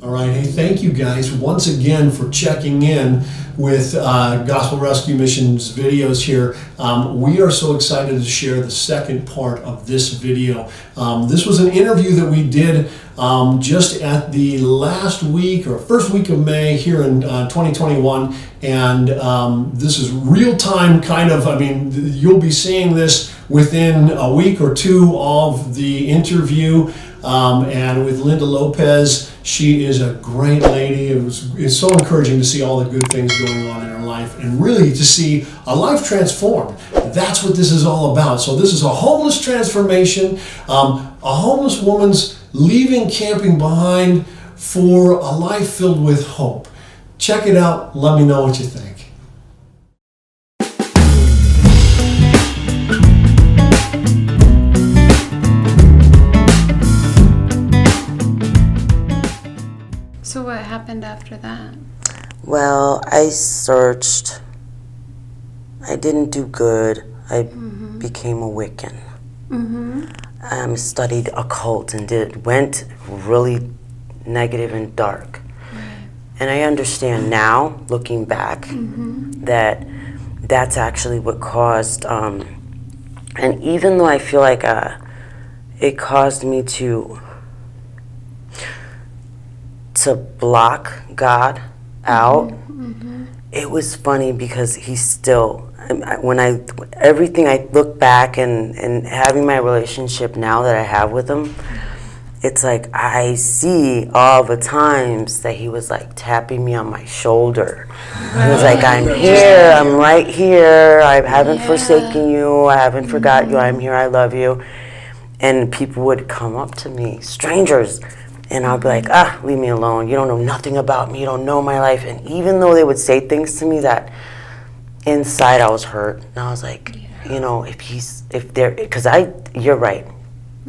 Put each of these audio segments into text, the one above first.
All right, hey, thank you guys once again for checking in with Gospel Rescue Mission's videos here. We are so excited to share the second part of this video. This was an interview that we did just at the last week or first week of May here in 2021, and this is real time kind of, I mean, you'll be seeing this within a week or two of the interview. And with Linda Lopez, she is a great lady. It's so encouraging to see all the good things going on in her life and really to see a life transformed. That's what this is all about. So this is a homeless transformation, a homeless woman's leaving camping behind for a life filled with hope. Check it out. Let me know what you think. So what happened after that? Well, I searched. I didn't do good. I became a Wiccan. Studied occult and went really negative and dark. Right. And I understand now, looking back, that that's actually what caused. And even though I feel like it caused me to block God out, it was funny because he still, everything I look back and having my relationship now that I have with him, it's like I see all the times that he was like tapping me on my shoulder. He was like, I'm here, I'm right here, I haven't forsaken you, I haven't forgot you, I'm here, I love you. And people would come up to me, strangers, and I'll be like, leave me alone. You don't know nothing about me. You don't know my life. And even though they would say things to me that inside I was hurt, and I was like, you know, because you're right.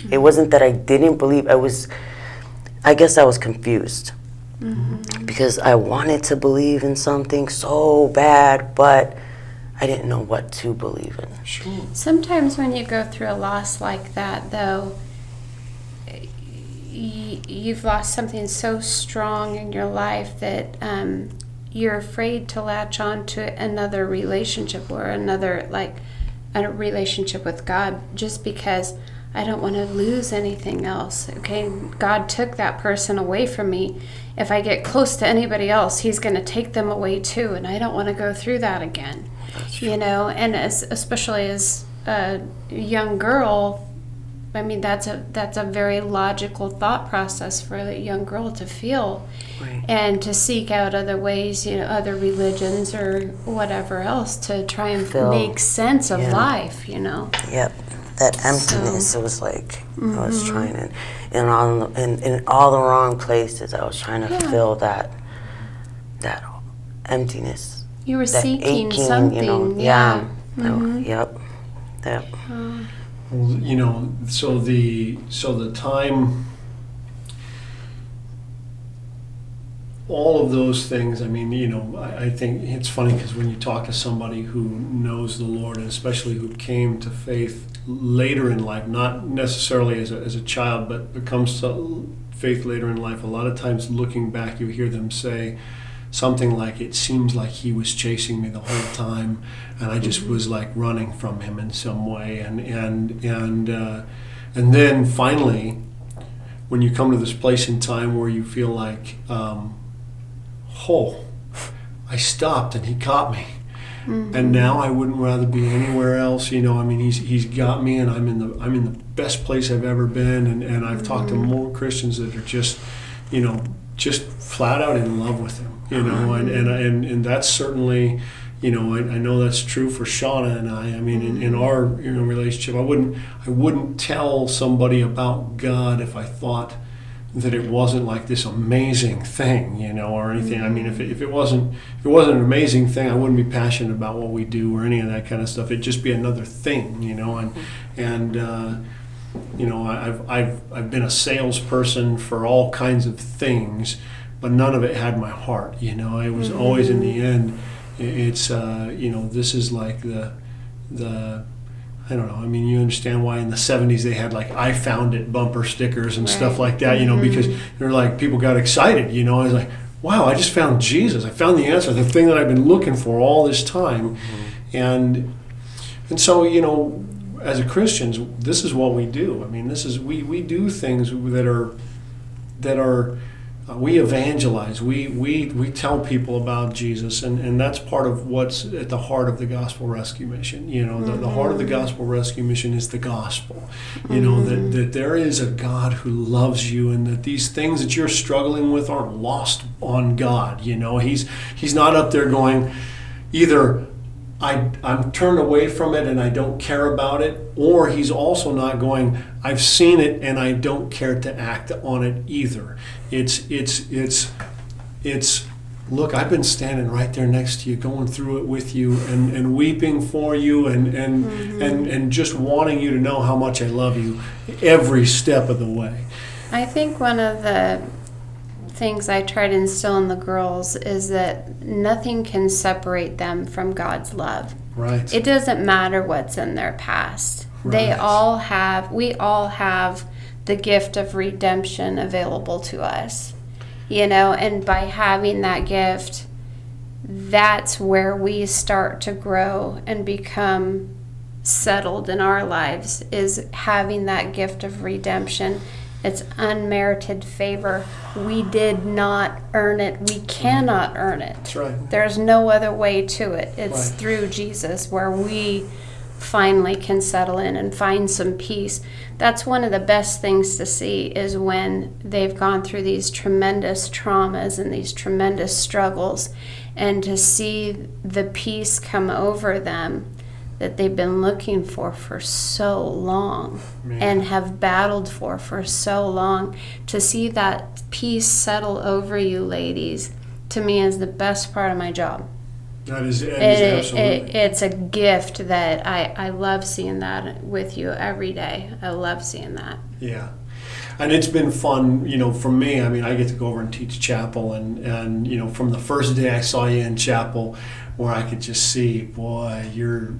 It wasn't that I didn't believe. I guess I was confused because I wanted to believe in something so bad, but I didn't know what to believe in. Sure. Sometimes when you go through a loss like that, though, you've lost something so strong in your life that you're afraid to latch on to another relationship or a relationship with God, just because I don't want to lose anything else. Okay, God took that person away from me. If I get close to anybody else, he's going to take them away too, and I don't want to go through that again. You know, and especially as a young girl, I mean, that's a very logical thought process for a young girl to feel, and to seek out other ways, you know, other religions or whatever else to try and make sense of life, you know. Yep, that emptiness. So, it was like I was trying to, in all the wrong places. I was trying to fill that emptiness. You were that seeking aching, something. you know, Yep. You know, so the time, all of those things, I mean, you know, I think it's funny because when you talk to somebody who knows the Lord, and especially who came to faith later in life, not necessarily as a child, but comes to faith later in life, a lot of times looking back, you hear them say something like, it seems like he was chasing me the whole time, and I just was like running from him in some way. And then finally, when you come to this place in time where you feel like, I stopped and he caught me. And now I wouldn't rather be anywhere else. You know, I mean, he's got me, and I'm in the best place I've ever been. And I've talked to more Christians that are just, you know, just flat out in love with him. You know, and that's certainly, you know, I know that's true for Shauna and I. I mean, in our relationship, I wouldn't tell somebody about God if I thought that it wasn't like this amazing thing, you know, or anything. I mean, if it wasn't an amazing thing, I wouldn't be passionate about what we do or any of that kind of stuff. It'd just be another thing, you know. And you know, I've been a salesperson for all kinds of things, but none of it had my heart. You know, it was always, in the end, it's you know, this is like the I don't know. I mean, you understand why in the 70s they had like "I found it" bumper stickers and stuff Right. like that, because they're like, people got excited, It's like, wow, I just found Jesus. I found the answer, the thing that I've been looking for all this time. And so, as Christians, this is what we do. I mean, we do things that are we evangelize. We tell people about Jesus, and that's part of what's at the heart of the Gospel Rescue Mission. The heart of the Gospel Rescue Mission is the gospel. That there is a God who loves you, and that these things that you're struggling with aren't lost on God. He's not up there going, either I'm turned away from it and I don't care about it, or he's also not going, I've seen it and I don't care to act on it either. It's look, I've been standing right there next to you, going through it with you, and weeping for you, and just wanting you to know how much I love you every step of the way. I think one of the things I try to instill in the girls is that nothing can separate them from God's love. Right. It doesn't matter what's in their past. Right. We all have the gift of redemption available to us. And by having that gift, that's where we start to grow and become settled in our lives, is having that gift of redemption. It's unmerited favor. We did not earn it. We cannot earn it. That's right. There's no other way to it. It's Right. through Jesus where we finally can settle in and find some peace. That's one of the best things to see, is when they've gone through these tremendous traumas and these tremendous struggles, and to see the peace come over them that they've been looking for so long. Man. And have battled for so long. To see that peace settle over you, ladies, to me is the best part of my job. That is absolutely. It's a gift that I love seeing that with you every day. I love seeing that. Yeah. And it's been fun, for me. I mean, I get to go over and teach chapel, and from the first day I saw you in chapel, where I could just see, boy, you're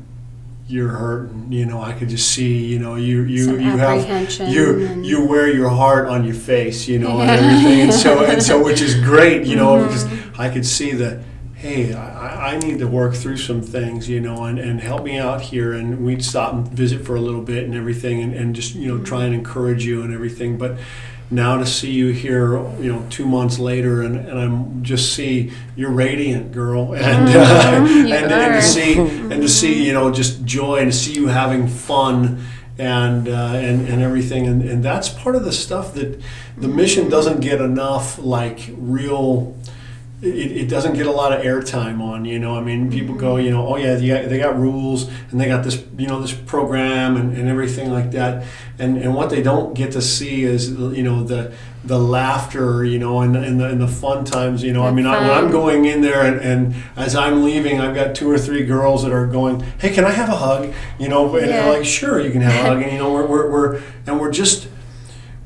hurting. I could just see, you Some have apprehension you wear your heart on your face, and everything, and so which is great, because I could see that, hey, I need to work through some things, and help me out here. And we'd stop and visit for a little bit and everything, and just, try and encourage you and everything. But now to see you here, 2 months later, and I'm just see you're radiant, girl, and to see, just joy, and to see you having fun, and everything, and that's part of the stuff that the mission doesn't get enough, like, real. It doesn't get a lot of airtime on, I mean, people go, oh yeah, they got rules, and they got this, this program, and everything like that, and what they don't get to see is, the laughter, and the fun times, I mean, when I'm going in there, and as I'm leaving, I've got 2 or 3 girls that are going, hey, can I have a hug? And they're like, sure, you can have a hug, and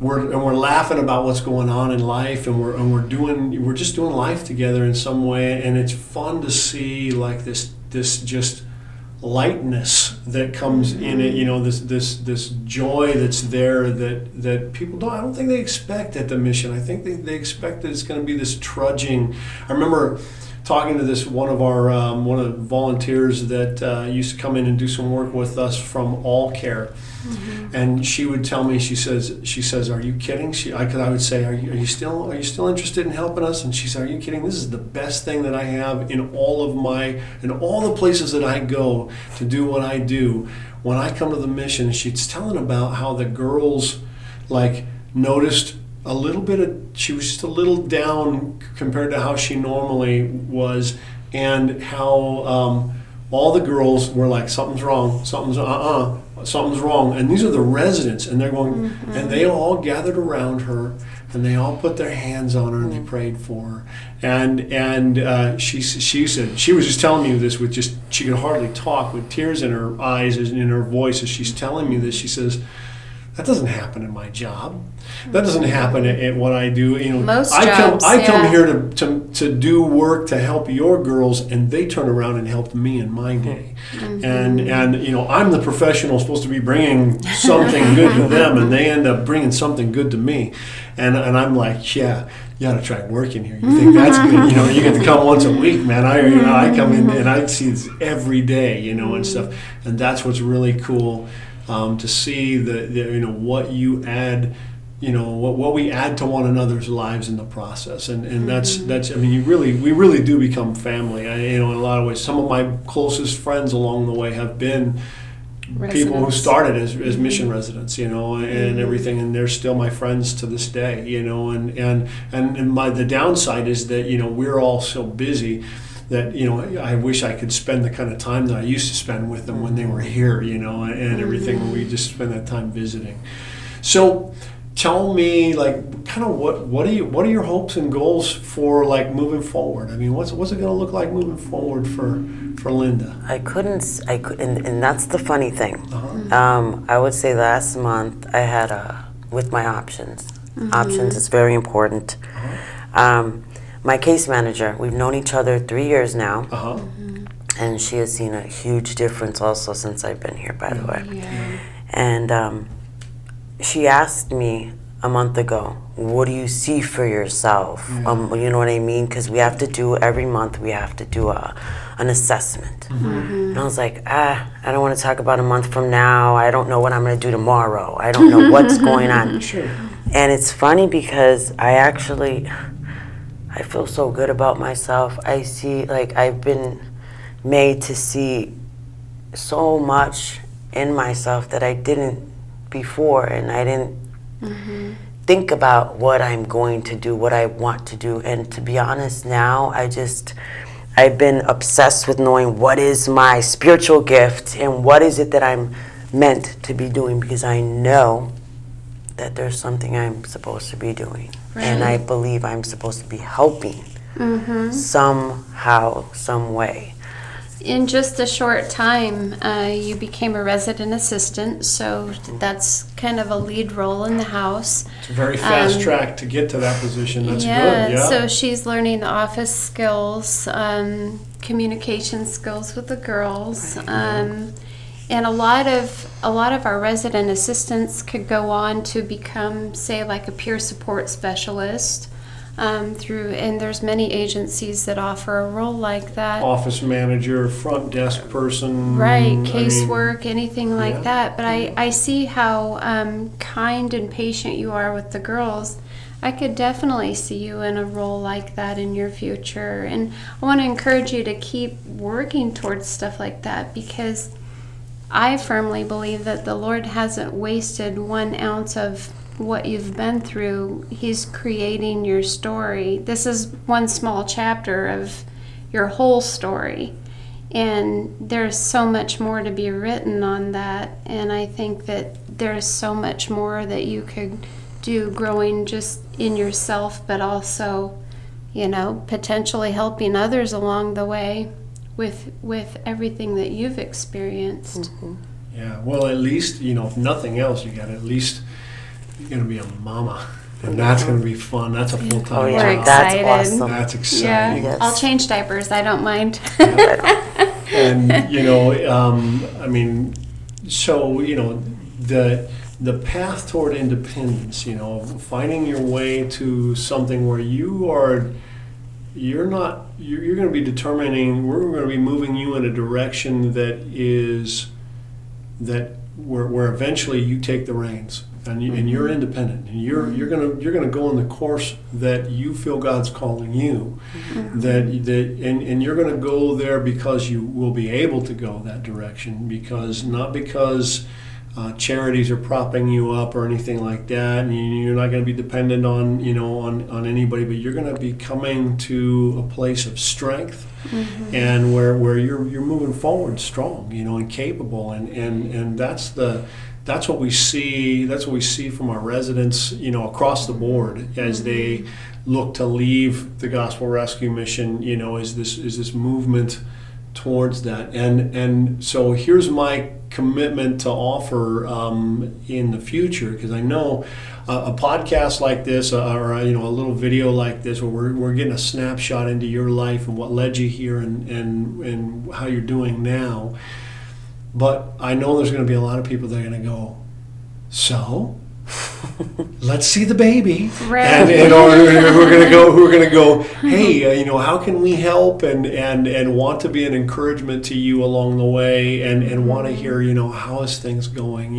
we're laughing about what's going on in life, and we're just doing life together in some way, and it's fun to see, like, this just lightness that comes in it, this joy that's there, that people I don't think they expect at the mission. I think they expect that it's going to be this trudging. I remember talking to this one of the volunteers that used to come in and do some work with us from All Care. Mm-hmm. And she would tell me, she says, are you kidding? I would say, are you still interested in helping us? And she said, are you kidding? This is the best thing that I have in all the places that I go to do what I do. When I come to the mission, she's telling about how the girls, like, noticed a little bit she was just a little down compared to how she normally was, and how all the girls were like, something's wrong, something's wrong. And these are the residents, and they're going, and they all gathered around her, and they all put their hands on her, and they prayed for her. And she said, she was just telling me this with just, she could hardly talk, with tears in her eyes and in her voice as she's telling me this. She says, That doesn't happen in my job. That doesn't happen at what I do. Most I jobs, come yeah. here to do work to help your girls, and they turn around and help me in my day. And I'm the professional supposed to be bringing something good to them, and they end up bringing something good to me. And I'm like, yeah, you ought to try working here. You think that's good? You get to come once a week, man. I come in and I see this every day, and stuff. And that's what's really cool. To see the what you add, what we add to one another's lives in the process, and that's we really do become family. In a lot of ways, some of my closest friends along the way have been people who started as mission residents, and everything, and they're still my friends to this day, and the downside is that we're all so busy that I wish I could spend the kind of time that I used to spend with them when they were here, and everything. When we just spend that time visiting. So, tell me, kind of what are your hopes and goals for moving forward? I mean, what's it going to look like moving forward for Linda? I couldn't, and that's the funny thing. I would say last month I had with my options. Options is very important. My case manager, we've known each other 3 years now, and she has seen a huge difference also since I've been here, by the way. Yeah. And she asked me a month ago, what do you see for yourself? You know what I mean? Because we have to do, every month we have to do an assessment. And I was like, I don't want to talk about a month from now. I don't know what I'm going to do tomorrow. I don't know what's going on. Sure. And it's funny because I feel so good about myself. I see, I've been made to see so much in myself that I didn't before, and I didn't think about what I'm going to do, what I want to do. And to be honest, now I've been obsessed with knowing what is my spiritual gift and what is it that I'm meant to be doing, because I know that there's something I'm supposed to be doing. Right. And I believe I'm supposed to be helping somehow, some way. In just a short time, you became a resident assistant, so that's kind of a lead role in the house. It's a very fast track to get to that position. That's good. Yeah. So she's learning the office skills, communication skills with the girls. And a lot of our resident assistants could go on to become, say, like a peer support specialist. And there's many agencies that offer a role like that. Office manager, front desk person. Right, casework, anything like that. But I see how kind and patient you are with the girls. I could definitely see you in a role like that in your future. And I want to encourage you to keep working towards stuff like that, because I firmly believe that the Lord hasn't wasted 1 ounce of what you've been through. He's creating your story. This is one small chapter of your whole story. And there's so much more to be written on that. And I think that there's so much more that you could do growing just in yourself, but also, potentially helping others along the way with everything that you've experienced. Yeah, well, at least, if nothing else, you're going to be a mama. And that's going to be fun. That's a full-time job. We're That's excited. awesome. That's exciting. Yes. I'll change diapers. I don't mind. And, so, the path toward independence, finding your way to something where you're going to be determining, we're going to be moving you in a direction where eventually you take the reins. And you're independent, and you're gonna go in the course that you feel God's calling you, and you're gonna go there because you will be able to go that direction, not because charities are propping you up or anything like that, and you're not going to be dependent on anybody, but you're going to be coming to a place of strength, and where you're moving forward strong, and capable, and that's what we see. That's what we see from our residents, across the board as they look to leave the Gospel Rescue Mission. Is this movement towards that. And so here's my commitment to offer in the future, because I know a podcast like this, or a little video like this, where we're getting a snapshot into your life and what led you here, and how you're doing now. But I know there's going to be a lot of people that are going to go, so let's see the baby, Right. and or who are going to go, hey, how can we help, and want to be an encouragement to you along the way, and want to hear, how is things going,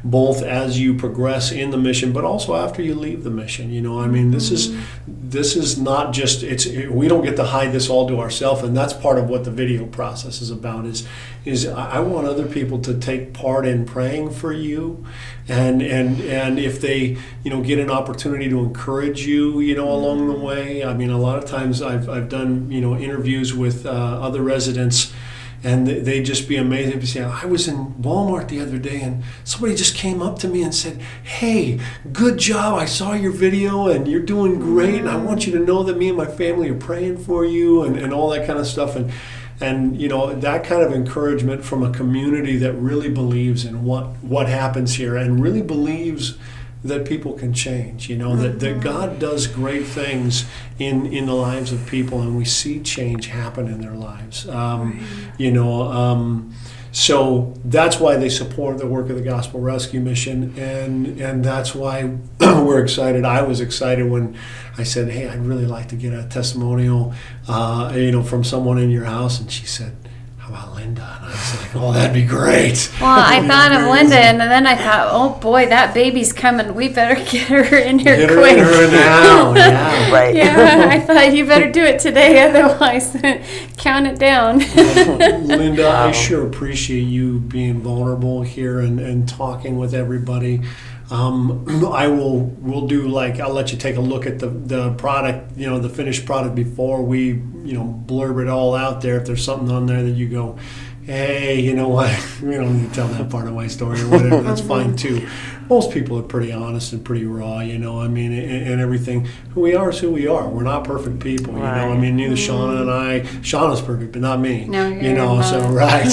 both as you progress in the mission, but also after you leave the mission. I mean, this is not just, we don't get to hide this all to ourselves, and that's part of what the video process is about. Is I want other people to take part in praying for you, and if they get an opportunity to encourage you along the way. I mean, a lot of times I've done interviews with other residents, and they just be amazed. They'd say, I was in Walmart the other day and somebody just came up to me and said, hey, good job, I saw your video and you're doing great, and I want you to know that me and my family are praying for you, and all that kind of stuff. And that kind of encouragement from a community that really believes in what happens here, and really believes that people can change, that God does great things in the lives of people, and we see change happen in their lives. So that's why they support the work of the Gospel Rescue Mission, and that's why we're excited. I was excited when I said, hey, I'd really like to get a testimonial from someone in your house, and she said, how about Linda? And I was like, oh, that'd be great. Well, I thought of Linda, and then I thought, oh boy, that baby's coming. We better get her in here quick. Get her in now, yeah. Right. Yeah, I thought you better do it today, otherwise count it down. Linda, I sure appreciate you being vulnerable here and talking with everybody. We'll do, I'll let you take a look at the product, the finished product before we, blurb it all out there. If there's something on there that you go, hey, you know what, we don't need to tell that part of my story or whatever, that's fine too. Most people are pretty honest and pretty raw, I mean, and everything. Who we are is who we are. We're not perfect people, Right. I mean, neither Shauna and I, Shauna's perfect, but not me. No, you're not. So, right.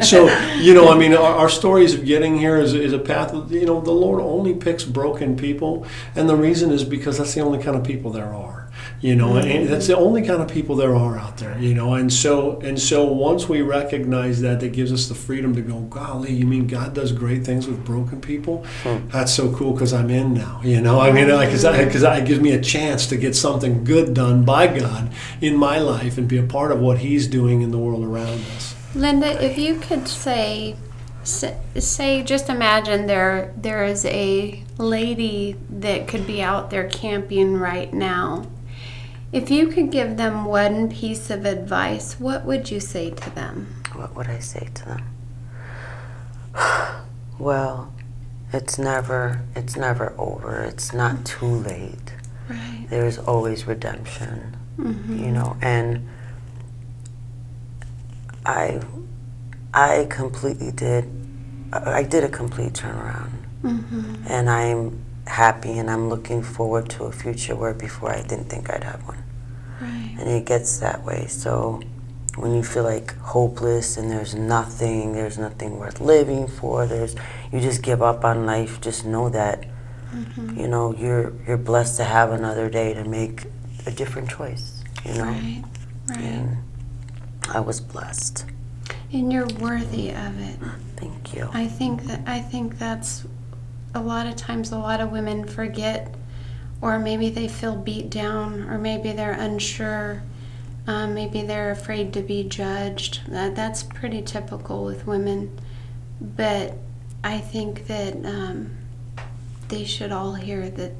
So, I mean, our stories of getting here is a path, the Lord only picks broken people, and the reason is because that's the only kind of people there are. And that's the only kind of people there are out there, and so once we recognize that gives us the freedom to go, golly, you mean God does great things with broken people? That's so cool, because I'm in now, I mean, because it gives me a chance to get something good done by God in my life and be a part of what He's doing in the world around us. Linda, if you could say, just imagine there is a lady that could be out there camping right now. If you could give them one piece of advice, what would you say to them? What would I say to them? Well, it's never over. It's not too late. Right. There's always redemption, and I did a complete turnaround, and I'm happy, and I'm looking forward to a future where before I didn't think I'd have one. Right. And it gets that way. So when you feel like hopeless and there's nothing worth living for, you just give up on life, just know that you're blessed to have another day to make a different choice, Right. And I was blessed. And you're worthy of it. Thank you. I think that's a lot of times a lot of women forget, or maybe they feel beat down, or maybe they're unsure, maybe they're afraid to be judged. That's pretty typical with women. But I think that they should all hear that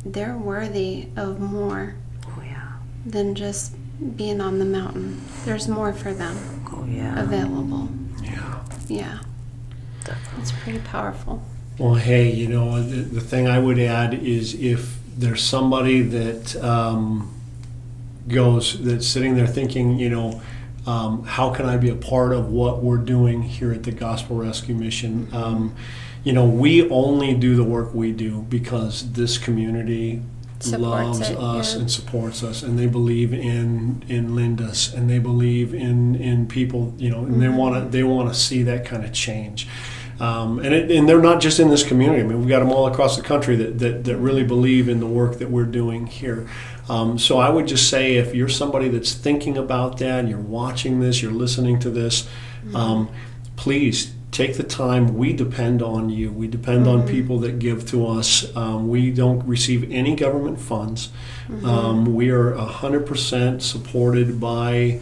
they're worthy of more than just being on the mountain. There's more for them available. Yeah. Definitely. It's pretty powerful. Well, hey, the thing I would add is if there's somebody that that's sitting there thinking, how can I be a part of what we're doing here at the Gospel Rescue Mission? We only do the work we do because this community supports loves it, us yeah. and supports us, and they believe in Linda's, and they believe in people, and they want to see that kind of change. And they're not just in this community. I mean, we've got them all across the country that really believe in the work that we're doing here. So I would just say, if you're somebody that's thinking about that, and you're watching this, you're listening to this, please take the time. We depend on you. We depend on people that give to us. We don't receive any government funds. We are 100% supported by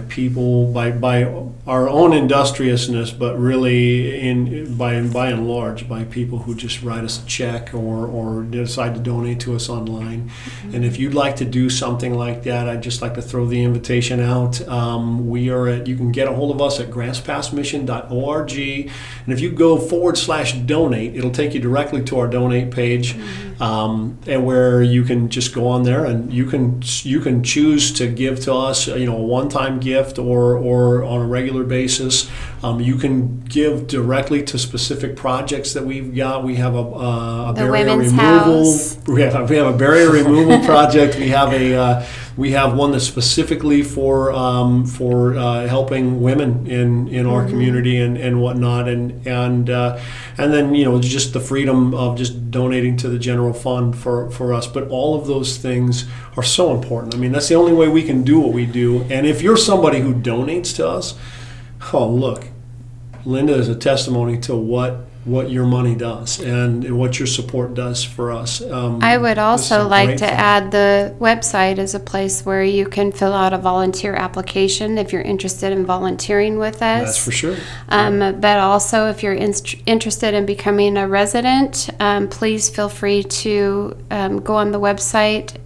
people, by our own industriousness, but really by and large by people who just write us a check or decide to donate to us online. And if you'd like to do something like that, I'd just like to throw the invitation out. You can get a hold of us at grantspassmission.org, and if you go /donate, it'll take you directly to our donate page, and where you can just go on there and you can choose to give to us, a one-time gift or on a regular basis. You can give directly to specific projects that we've got. We have a barrier removal. House. We have a barrier removal project. We have one that's specifically for helping women in our community and whatnot, and then just the freedom of just donating to the general fund for us. But all of those things are so important. I mean, that's the only way we can do what we do. And if you're somebody who donates to us, look, Linda is a testimony to what your money does and what your support does for us. I would also like to add the website as a place where you can fill out a volunteer application if you're interested in volunteering with us. That's for sure. But also, if you're interested in becoming a resident, please feel free to go on the website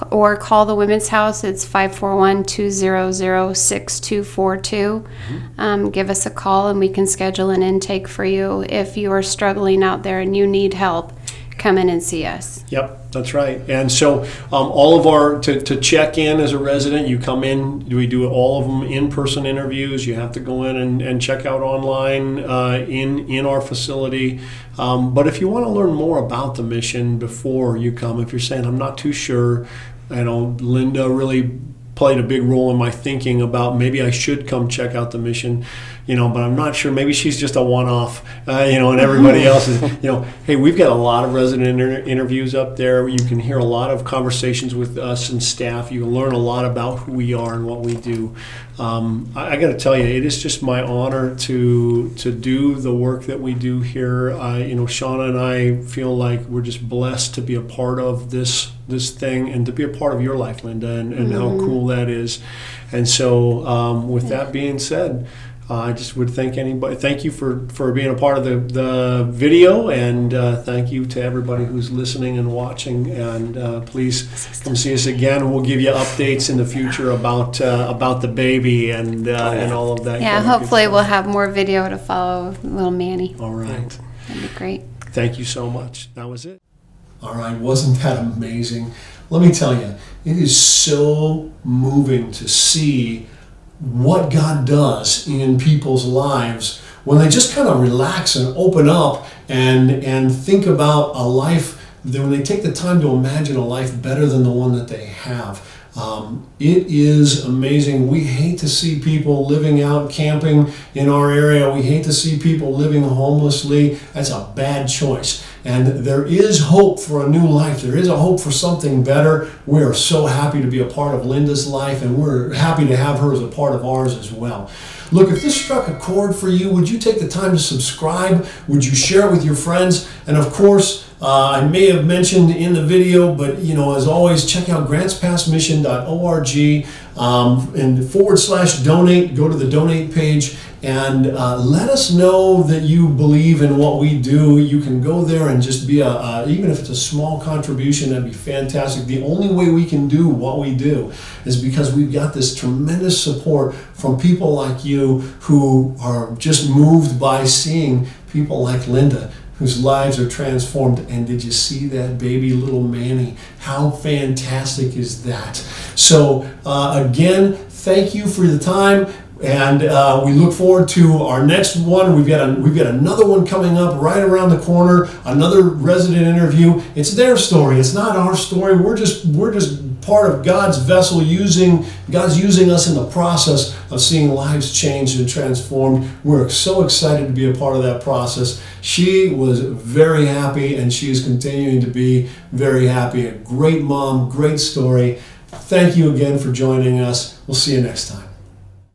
or call the Women's House. It's 541-200-6242. Give us a call and we can schedule an intake for you. If you are struggling out there and you need help, come in and see us. Yep, that's right. And so all of our, to check in as a resident, you come in, we do all of them in-person interviews. You have to go in and check out online in our facility. But if you want to learn more about the mission before you come, if you're saying, I'm not too sure, Linda really played a big role in my thinking about maybe I should come check out the mission, but I'm not sure. Maybe she's just a one-off, and everybody else is, hey, we've got a lot of resident interviews up there. You can hear a lot of conversations with us and staff. You can learn a lot about who we are and what we do. I got to tell you, it is just my honor to do the work that we do here. Shauna and I feel like we're just blessed to be a part of this thing and to be a part of your life, Linda, and how cool that is. And so with that being said, I just would thank you for being a part of the video, and thank you to everybody who's listening and watching, and please come see us again. We'll give you updates in the future about the baby and all of that. Yeah, hopefully we'll have more video to follow with little Manny. All right. That'd be great. Thank you so much. That was it. All right, wasn't that amazing? Let me tell you, it is so moving to see what God does in people's lives when they just kind of relax and open up and think about a life, when they take the time to imagine a life better than the one that they have. It is amazing. We hate to see people living out camping in our area. We hate to see people living homelessly. That's a bad choice. And there is hope for a new life. There is a hope for something better. We are so happy to be a part of Linda's life, and we're happy to have her as a part of ours as well. Look, if this struck a chord for you, would you take the time to subscribe? Would you share it with your friends? And of course, I may have mentioned in the video, but as always, check out grantspassmission.org and /donate. Go to the donate page and let us know that you believe in what we do. You can go there and just be even if it's a small contribution, that'd be fantastic. The only way we can do what we do is because we've got this tremendous support from people like you who are just moved by seeing people like Linda, whose lives are transformed. And did you see that baby little Manny? How fantastic is that? So again, thank you for the time. And we look forward to our next one. We've got another one coming up right around the corner. Another resident interview. It's their story. It's not our story. We're just part of God's vessel. God's using us in the process of seeing lives changed and transformed. We're so excited to be a part of that process. She was very happy, and she is continuing to be very happy. A great mom, great story. Thank you again for joining us. We'll see you next time.